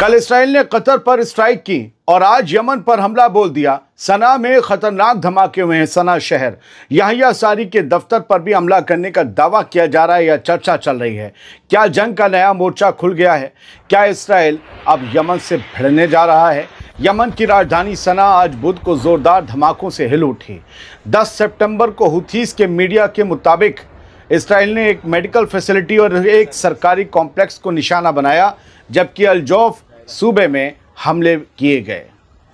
कल इसराइल ने कतर पर स्ट्राइक की और आज यमन पर हमला बोल दिया। सना में खतरनाक धमाके हुए हैं। सना शहर याहिया सारी के दफ्तर पर भी हमला करने का दावा किया जा रहा है या चर्चा चल रही है। क्या जंग का नया मोर्चा खुल गया है? क्या इसराइल अब यमन से भिड़ने जा रहा है? यमन की राजधानी सना आज बुध को जोरदार धमाकों से हिल उठी। 10 सितंबर को हुथीस के मीडिया के मुताबिक इसराइल ने एक मेडिकल फैसिलिटी और एक सरकारी कॉम्प्लेक्स को निशाना बनाया, जबकि अल-जौफ सूबे में हमले किए गए।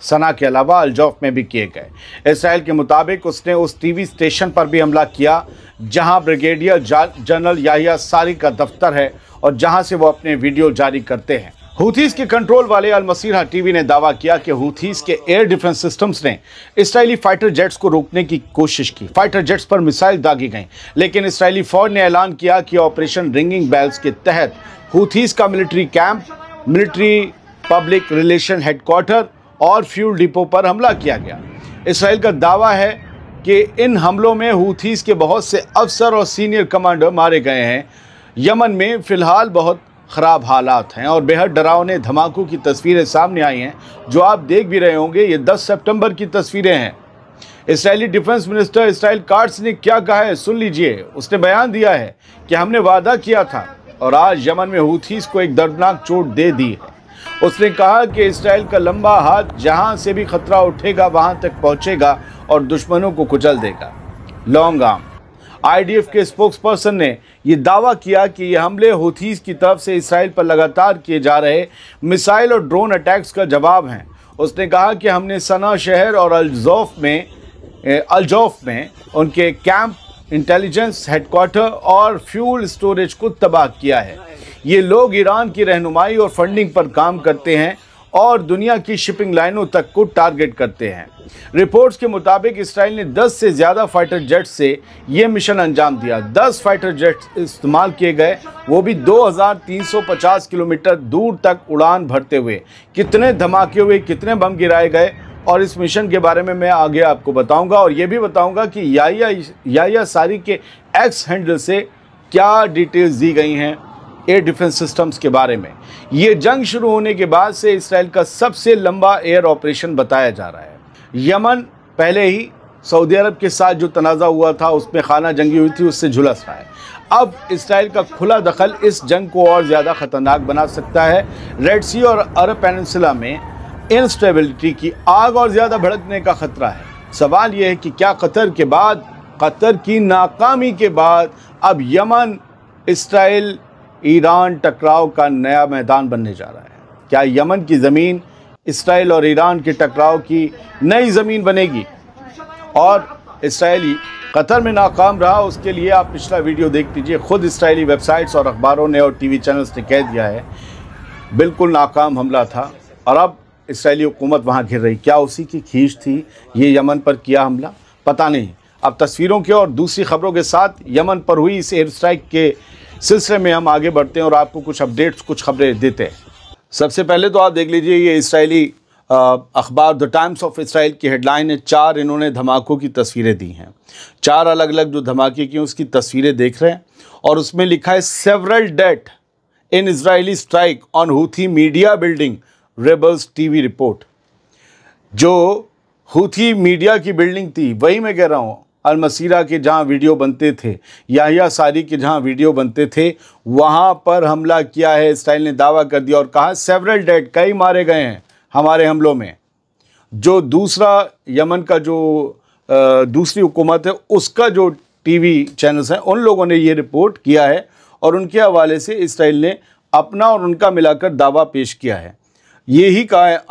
सना के अलावा अल-जौफ में भी किए गए। इसराइल के मुताबिक उसने उस टीवी स्टेशन पर भी हमला किया जहां ब्रिगेडियर जनरल याहिया सारी का दफ्तर है और जहां से वो अपने वीडियो जारी करते हैं। हुथीस के कंट्रोल वाले अल मसीहा टीवी ने दावा किया कि हुथीस के एयर डिफेंस सिस्टम्स ने इसराइली फाइटर जेट्स को रोकने की कोशिश की। फाइटर जेट्स पर मिसाइल दागी गई, लेकिन इसराइली फौज ने ऐलान किया कि ऑपरेशन रिंगिंग बेल्स के तहत हुथीस का military camp, military public relation headquarter और फ्यूल डिपो पर हमला किया गया। इसराइल का दावा है कि इन हमलों में हुथीस के बहुत से अफसर और सीनियर कमांडर मारे गए हैं। यमन में फिलहाल बहुत ख़राब हालात हैं और बेहद डरावने धमाकों की तस्वीरें सामने आई हैं, जो आप देख भी रहे होंगे। ये 10 सितंबर की तस्वीरें हैं। Israeli defence minister Israel cuts ने क्या कहा है, सुन लीजिए। उसने बयान दिया है कि हमने वादा किया था और आज यमन में हुथीस को एक दर्दनाक चोट दे दी है। उसने कहा कि इसराइल का लंबा हाथ जहां से भी खतरा उठेगा वहां तक पहुंचेगा और दुश्मनों को कुचल देगा। लॉन्ग आर्म आईडीएफ के स्पोक्सपर्सन ने यह दावा किया कि ये हमले हुथीस की तरफ से इसराइल पर लगातार किए जा रहे मिसाइल और ड्रोन अटैक्स का जवाब हैं। उसने कहा कि हमने सना शहर और अल-जौफ में उनके कैंप, इंटेलिजेंस हेडक्वार्टर और फ्यूल स्टोरेज को तबाह किया है। ये लोग ईरान की रहनुमाई और फंडिंग पर काम करते हैं और दुनिया की शिपिंग लाइनों तक को टारगेट करते हैं। रिपोर्ट्स के मुताबिक इसराइल ने 10 से ज़्यादा फाइटर जेट्स से ये मिशन अंजाम दिया। 10 फाइटर जेट्स इस्तेमाल किए गए, वो भी 2350 किलोमीटर दूर तक उड़ान भरते हुए। कितने धमाके हुए, कितने बम गिराए गए, और इस मिशन के बारे में मैं आगे आपको बताऊंगा। और ये भी बताऊंगा कि याहिया सारी के एक्स हैंडल से क्या डिटेल्स दी गई हैं एयर डिफेंस सिस्टम्स के बारे में। ये जंग शुरू होने के बाद से इसराइल का सबसे लंबा एयर ऑपरेशन बताया जा रहा है। यमन पहले ही सऊदी अरब के साथ जो तनाज़ा हुआ था उसमें खाना जंगी हुई थी, उससे झुलस रहा है। अब इसराइल का खुला दखल इस जंग को और ज़्यादा ख़तरनाक बना सकता है। रेड सी और अरब पेनिनसुला में इंस्टेबिलिटी की आग और ज़्यादा भड़कने का ख़तरा है। सवाल यह है कि क्या कतर की नाकामी के बाद अब यमन इसराइल ईरान टकराव का नया मैदान बनने जा रहा है? क्या यमन की ज़मीन इसराइल और ईरान के टकराव की नई ज़मीन बनेगी? और इसराइली कतर में नाकाम रहा, उसके लिए आप पिछला वीडियो देख लीजिए। खुद इसराइली वेबसाइट्स और अखबारों ने और टीवी चैनल्स ने कह दिया है बिल्कुल नाकाम हमला था और अब इसराइली हुकूमत वहाँ घिर रही। क्या उसी की खींच थी ये यमन पर किया हमला? पता नहीं। अब तस्वीरों के और दूसरी खबरों के साथ यमन पर हुई इस एयर स्ट्राइक के सिलसिले में हम आगे बढ़ते हैं और आपको कुछ अपडेट्स, कुछ खबरें देते हैं। सबसे पहले तो आप देख लीजिए, ये इसराइली अखबार द टाइम्स ऑफ इसराइल की हेडलाइन है। 4 इन्होंने धमाकों की तस्वीरें दी हैं। 4 अलग अलग जो धमाके की उसकी तस्वीरें देख रहे हैं और उसमें लिखा है several death in Israeli strike on Houthi media building, rebels TV report. जो हुथी मीडिया की बिल्डिंग थी, वही मैं कह रहा हूँ, अल मसीहा के जहाँ वीडियो बनते थे, याहिया सारी के जहाँ वीडियो बनते थे, वहाँ पर हमला किया है। इसराइल ने दावा कर दिया और कहा सेवरल डेड, कई मारे गए हैं हमारे हमलों में। जो दूसरा यमन का जो दूसरी हुकूमत है उसका जो टीवी चैनल्स हैं, उन लोगों ने ये रिपोर्ट किया है और उनके हवाले से इसराइल ने अपना और उनका मिलाकर दावा पेश किया है। यही कहा है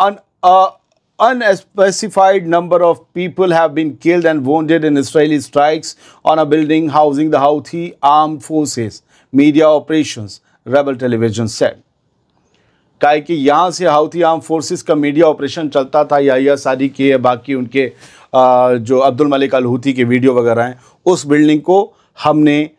unspecified number of people have been killed and wounded in Israeli strikes on a building housing the Houthi armed forces, media operations, rebel television said। कहा कि यहाँ से हाउथी आर्म फोर्सेस का मीडिया ऑपरेशन चलता था, याहिया सारी के, बाकी उनके जो अब्दुल मलिक अल हुथी के वीडियो वगैरह हैं, उस बिल्डिंग को हमने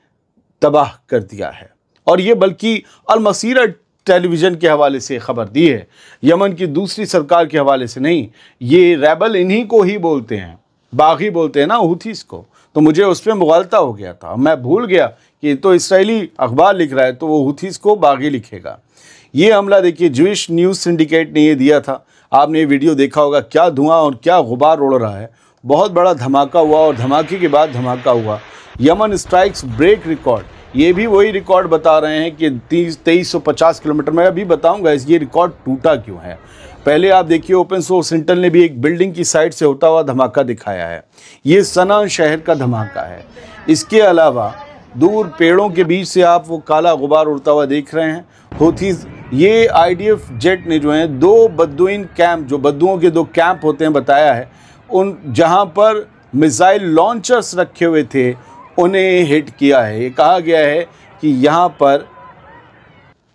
तबाह कर दिया है। और ये बल्कि अल मसीहा टेलीविज़न के हवाले से खबर दी है, यमन की दूसरी सरकार के हवाले से नहीं। ये रेबल इन्हीं को ही बोलते हैं, बागी बोलते हैं ना हुथीस को। तो मुझे उस पर मुगालता हो गया था, मैं भूल गया कि तो इसराइली अखबार लिख रहा है तो वो हुथीस को बागी लिखेगा। ये हमला देखिए, ज्यूइश न्यूज़ सिंडिकेट ने ये दिया था, आपने ये वीडियो देखा होगा, क्या धुआं और क्या गुबार उड़ रहा है। बहुत बड़ा धमाका हुआ और धमाके के बाद धमाका हुआ। यमन स्ट्राइक्स ब्रेक रिकॉर्ड, ये भी वही रिकॉर्ड बता रहे हैं कि 2350 किलोमीटर। मैं अभी बताऊंगा ये रिकॉर्ड टूटा क्यों है। पहले आप देखिए, ओपन सोर्स इंटेल ने भी एक बिल्डिंग की साइड से होता हुआ धमाका दिखाया है। ये सना शहर का धमाका है। इसके अलावा दूर पेड़ों के बीच से आप वो काला गुबार उड़ता हुआ देख रहे हैं। हूथीज, ये IDF जेट ने जो है 2 बद्दुइन कैंप, जो बद्दुओं के 2 कैंप होते हैं बताया है, उन जहां पर मिसाइल लॉन्चर्स रखे हुए थे उन्हें हिट किया है। ये कहा गया है कि यहां पर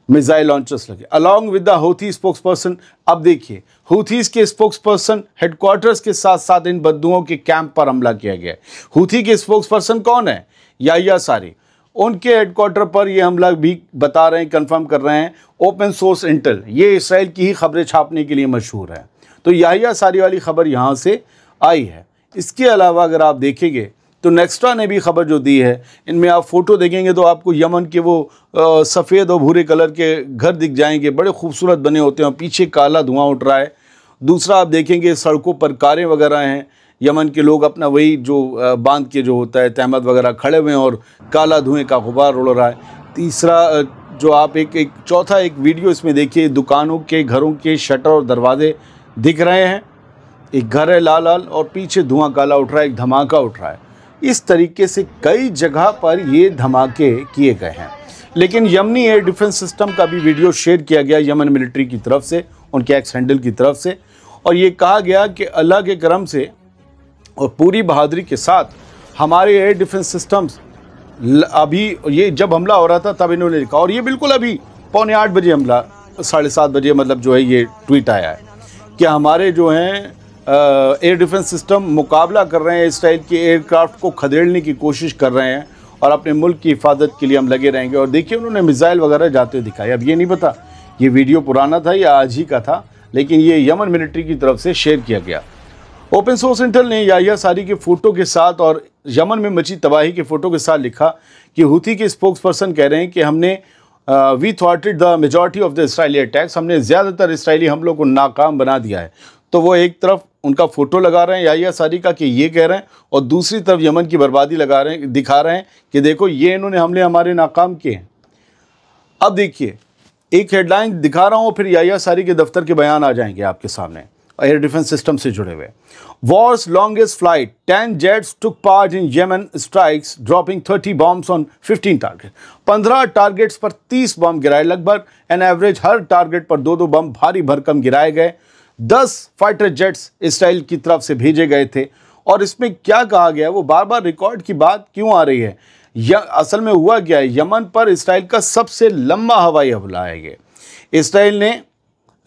मिसाइल लॉन्चर्स लगे along with the Houthi spokesperson. अब देखिए, हूथीज के स्पोक्सपर्सन हेडक्वार्टर्स के साथ साथ इन बद्दुओं के कैंप पर हमला किया गया है। हूथी के स्पोक्सपर्सन कौन है? याह्या सारी। उनके हेडक्वार्टर पर यह हमला भी बता रहे हैं, कंफर्म कर रहे हैं ओपन सोर्स इंटेल। ये इसराइल की ही खबरें छापने के लिए मशहूर है। तो याह्या सारी वाली खबर यहाँ से आई है। इसके अलावा अगर आप देखेंगे तो नेक्स्ट्रा ने भी खबर जो दी है, इनमें आप फोटो देखेंगे तो आपको यमन के वो सफ़ेद और भूरे कलर के घर दिख जाएंगे, बड़े खूबसूरत बने होते हैं और पीछे काला धुआं उठ रहा है। दूसरा आप देखेंगे सड़कों पर कारें वगैरह हैं, यमन के लोग अपना वही जो बांध के जो होता है तहमत वगैरह खड़े हुए हैं और काला धुएं का गुबार उड़ रहा है। तीसरा जो आप चौथा एक वीडियो इसमें देखिए, दुकानों के घरों के शटर और दरवाजे दिख रहे हैं। एक घर है लाल लाल और पीछे धुआं काला उठ रहा है, एक धमाका उठ रहा है। इस तरीके से कई जगह पर ये धमाके किए गए हैं। लेकिन यमनी एयर डिफेंस सिस्टम का भी वीडियो शेयर किया गया यमन मिलिट्री की तरफ से, उनके एक्स हैंडल की तरफ से, और ये कहा गया कि अल्लाह के करम से और पूरी बहादुरी के साथ हमारे एयर डिफेंस सिस्टम्स, अभी ये जब हमला हो रहा था तब इन्होंने लिखा, और ये बिल्कुल अभी 7:45 बजे हमला, 7:30 बजे मतलब जो है ये ट्वीट आया है कि हमारे जो हैं एयर डिफेंस सिस्टम मुकाबला कर रहे हैं, इसराइल के एयरक्राफ्ट को खदेड़ने की कोशिश कर रहे हैं और अपने मुल्क की हिफाजत के लिए हम लगे रहेंगे। और देखिए उन्होंने मिसाइल वगैरह जाते दिखाए। अब ये नहीं पता ये वीडियो पुराना था या आज ही का था, लेकिन ये यमन मिलिट्री की तरफ से शेयर किया गया। ओपन सोर्स इंटेल ने याह्या सारी के फ़ोटो के साथ और यमन में मची तबाही के फ़ोटो के साथ लिखा कि हूथी के स्पोक्सपर्सन कह रहे हैं कि हमने वी थ्वाटेड the majority of the Israeli attacks, हमने ज़्यादातर इसराइली हमलों को नाकाम बना दिया है। तो वो एक तरफ उनका फ़ोटो लगा रहे हैं याह्या सारी का कि ये कह रहे हैं, और दूसरी तरफ यमन की बर्बादी लगा रहे हैं, दिखा रहे हैं कि देखो ये इन्होंने हमले हमारे नाकाम किए हैं। अब देखिए एक हेडलाइन दिखा रहा हूँ, फिर याह्या सारी के दफ्तर के बयान आ जाएंगे आपके सामने एयर डिफेंस सिस्टम से जुड़े हुए। Wars longest flight, 10 jets took part in Yemen strikes dropping 30 bombs on 15 target. 15 targets पर 30 बम गिराए, लगभग एन एवरेज हर टारगेट पर 2-2 बम भारी भरकम गिराए गए। 10 फाइटर जेट्स इसराइल की तरफ से भेजे गए थे। और इसमें क्या कहा गया, वो बार बार रिकॉर्ड की बात क्यों आ रही है? असल में हुआ क्या है, यमन पर इसराइल का सबसे लंबा हवाई हमला है ये। इसराइल ने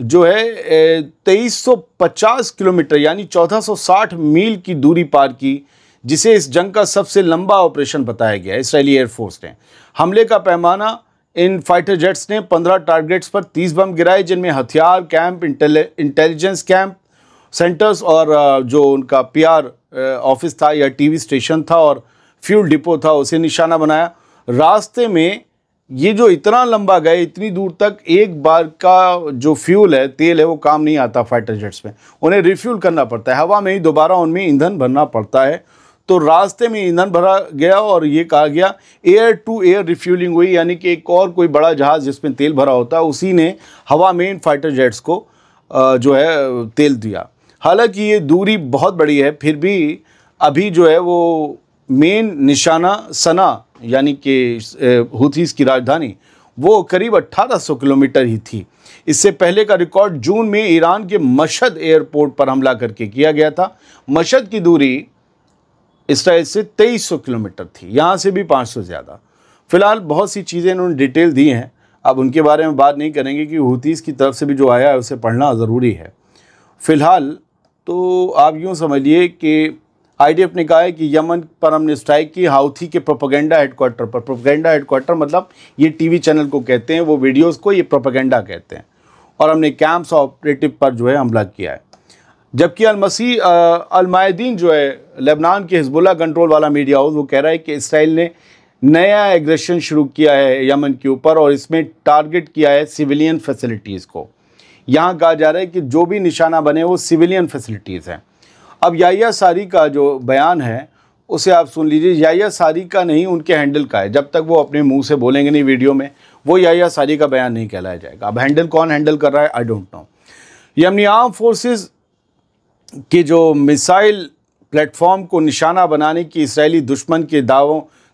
जो है 2350 किलोमीटर यानी 1460 मील की दूरी पार की, जिसे इस जंग का सबसे लंबा ऑपरेशन बताया गया है इसराइली एयरफोर्स ने। हमले का पैमाना, इन फाइटर जेट्स ने 15 टारगेट्स पर 30 बम गिराए, जिनमें हथियार कैंप, इंटेलिजेंस कैंप, सेंटर्स और जो उनका PR ऑफिस था या TV स्टेशन था और फ्यूल डिपो था उसे निशाना बनाया। रास्ते में ये जो इतना लंबा गए, इतनी दूर तक, एक बार का जो फ्यूल है, तेल है, वो काम नहीं आता फाइटर जेट्स में, उन्हें रिफ्यूल करना पड़ता है, हवा में ही दोबारा उनमें ईंधन भरना पड़ता है। तो रास्ते में ईंधन भरा गया और ये कहा गया एयर टू एयर रिफ्यूलिंग हुई, यानी कि एक और कोई बड़ा जहाज़ जिसमें तेल भरा होता है उसी ने हवा में इन फाइटर जेट्स को जो है तेल दिया। हालांकि ये दूरी बहुत बड़ी है, फिर भी अभी जो है वो मेन निशाना सना यानी कि हूथीज़ की राजधानी, वो करीब 1800 किलोमीटर ही थी। इससे पहले का रिकॉर्ड जून में ईरान के मशहद एयरपोर्ट पर हमला करके किया गया था। मशहद की दूरी इसराइल से 2300 किलोमीटर थी, यहाँ से भी 500 ज़्यादा। फिलहाल बहुत सी चीज़ें इन्होंने डिटेल दी हैं, अब उनके बारे में बात नहीं करेंगे कि हूथीज़ की तरफ से भी जो आया है उसे पढ़ना ज़रूरी है। फ़िलहाल तो आप यूँ समझिए कि IDF ने कहा है कि यमन पर हमने स्ट्राइक की हूथी के प्रोपेगेंडा हेडक्वार्टर पर। प्रोपेगेंडा हेडक्वार्टर मतलब ये TV चैनल को कहते हैं, वो वीडियोज़ को ये प्रोपेगेंडा कहते हैं। और हमने कैंप्स ऑपरेटिव पर जो है हमला किया है। जबकि अल मायदीन जो है लेबनान के हिजबुल्लाह कंट्रोल वाला मीडिया हाउस, वो कह रहा है कि इसराइल ने नया एग्रेशन शुरू किया है यमन के ऊपर और इसमें टारगेट किया है सिविलियन फैसिलिटीज़ को। यहाँ कहा जा रहा है कि जो भी निशाना बने वो सिविलियन फैसिलिटीज़ हैं। अब याहिया सारी का जो बयान है उसे आप सुन लीजिए। याहिया सारी का नहीं, उनके हैंडल का है। जब तक वो अपने मुंह से बोलेंगे नहीं वीडियो में, वो याहिया सारी का बयान नहीं कहलाया जाएगा। अब हैंडल कौन हैंडल कर रहा है, I don't know. Yemeni arm forces के जो मिसाइल प्लेटफॉर्म को निशाना बनाने की इसराइली दुश्मन के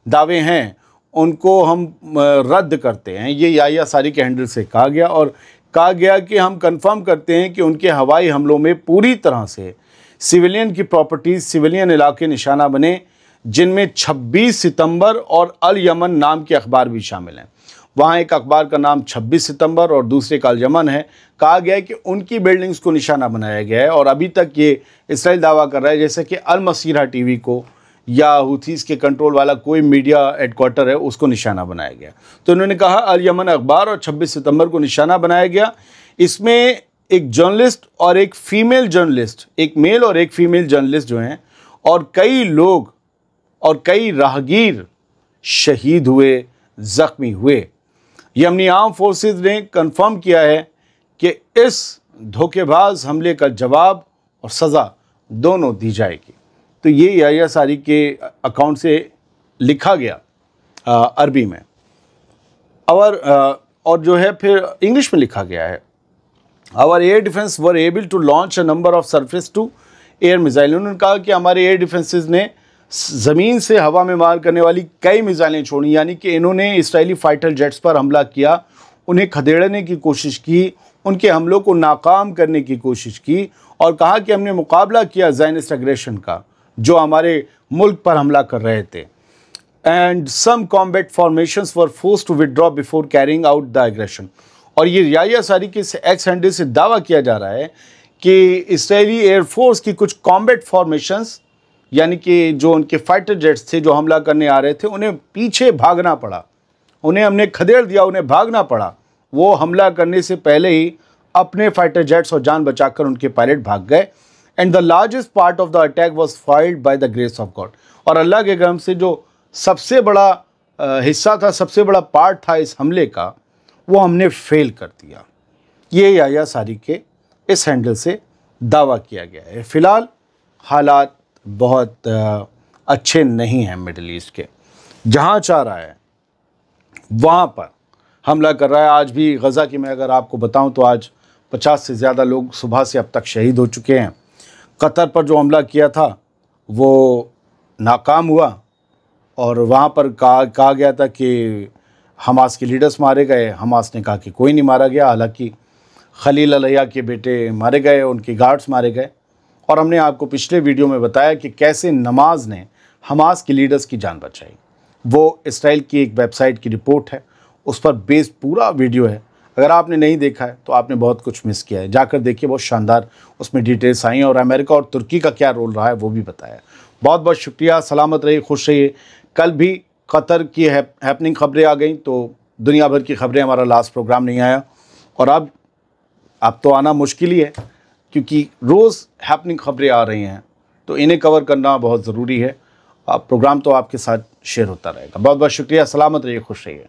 दावे हैं उनको हम रद्द करते हैं, ये याहिया सारी के हैंडल से कहा गया। और कहा गया कि हम कंफर्म करते हैं कि उनके हवाई हमलों में पूरी तरह से सिविलियन की प्रॉपर्टीज़, सिविलियन इलाके निशाना बने, जिनमें 26 सितंबर और अल यमन नाम के अखबार भी शामिल हैं। वहाँ एक अखबार का नाम 26 सितंबर और दूसरे का अल यमन है। कहा गया है कि उनकी बिल्डिंग्स को निशाना बनाया गया है और अभी तक ये इसराइल दावा कर रहा है जैसे कि अल मसीरा टीवी को या हुथीज़ के कंट्रोल वाला कोई मीडिया हेडक्वार्टर है उसको निशाना बनाया गया। तो उन्होंने कहा अल यमन अखबार और 26 सितंबर को निशाना बनाया गया। इसमें एक जर्नलिस्ट और एक फीमेल जर्नलिस्ट, एक मेल और एक फीमेल जर्नलिस्ट जो हैं, और कई लोग और कई राहगीर शहीद हुए, ज़ख्मी हुए। यमनी आर्म फोर्सेस ने कंफर्म किया है कि इस धोखेबाज हमले का जवाब और सज़ा दोनों दी जाएगी। तो ये याहिया सारी के अकाउंट से लिखा गया अरबी में, और जो है फिर इंग्लिश में लिखा गया है। Our air defence were able to launch a number of surface to air missile. उन्होंने कहा कि हमारे एयर डिफेंसेस ने ज़मीन से हवा में मार करने वाली कई मिसाइलें छोड़ी, यानी कि इन्होंने इसराइली फाइटर जेट्स पर हमला किया, उन्हें खदेड़ने की कोशिश की, उनके हमलों को नाकाम करने की कोशिश की और कहा कि हमने मुकाबला किया ज़ायनिस्ट एग्रेशन का जो हमारे मुल्क पर हमला कर रहे थे। And some combat formations were forced to withdraw before carrying out the aggression. और ये याहिया सारी के एक्स हैंडल से दावा किया जा रहा है कि इसराइली एयरफोर्स की कुछ कॉम्बैट फॉर्मेशंस, यानी कि जो उनके फाइटर जेट्स थे जो हमला करने आ रहे थे, उन्हें पीछे भागना पड़ा, उन्हें हमने खदेड़ दिया, उन्हें भागना पड़ा। वो हमला करने से पहले ही अपने फाइटर जेट्स और जान बचाकर उनके पायलट भाग गए। And the largest part of the attack was filed by the grace of God. और अल्लाह के करम से जो सबसे बड़ा हिस्सा था, सबसे बड़ा पार्ट था इस हमले का, वो हमने फेल कर दिया। ये याहिया सारी के इस हैंडल से दावा किया गया है। फ़िलहाल हालात बहुत अच्छे नहीं हैं मिडल ईस्ट के। जहाँ चाह रहा है वहाँ पर हमला कर रहा है। आज भी गज़ा की मैं अगर आपको बताऊं तो आज 50 से ज़्यादा लोग सुबह से अब तक शहीद हो चुके हैं। कतर पर जो हमला किया था वो नाकाम हुआ और वहाँ पर कहा गया था कि हमास के लीडर्स मारे गए। हमास ने कहा कि कोई नहीं मारा गया, हालांकि खलील अलैया के बेटे मारे गए, उनके गार्ड्स मारे गए। और हमने आपको पिछले वीडियो में बताया कि कैसे नमाज ने हमास के लीडर्स की जान बचाई। वो इसराइल की एक वेबसाइट की रिपोर्ट है, उस पर बेस्ड पूरा वीडियो है। अगर आपने नहीं देखा है तो आपने बहुत कुछ मिस किया है, जाकर देखिए, बहुत शानदार उसमें डिटेल्स आई हैं और अमेरिका और तुर्की का क्या रोल रहा है वो भी बताया। बहुत बहुत शुक्रिया, सलामत रहिए, खुश रहिए। कल भी कतर की हैपनिंग खबरें आ गई तो दुनिया भर की खबरें, हमारा लास्ट प्रोग्राम नहीं आया और अब तो आना मुश्किल ही है क्योंकि रोज़ हैपनिंग खबरें आ रही हैं, तो इन्हें कवर करना बहुत ज़रूरी है। प्रोग्राम तो आपके साथ शेयर होता रहेगा। बहुत बहुत शुक्रिया, सलामत रहिए, खुश रहिए।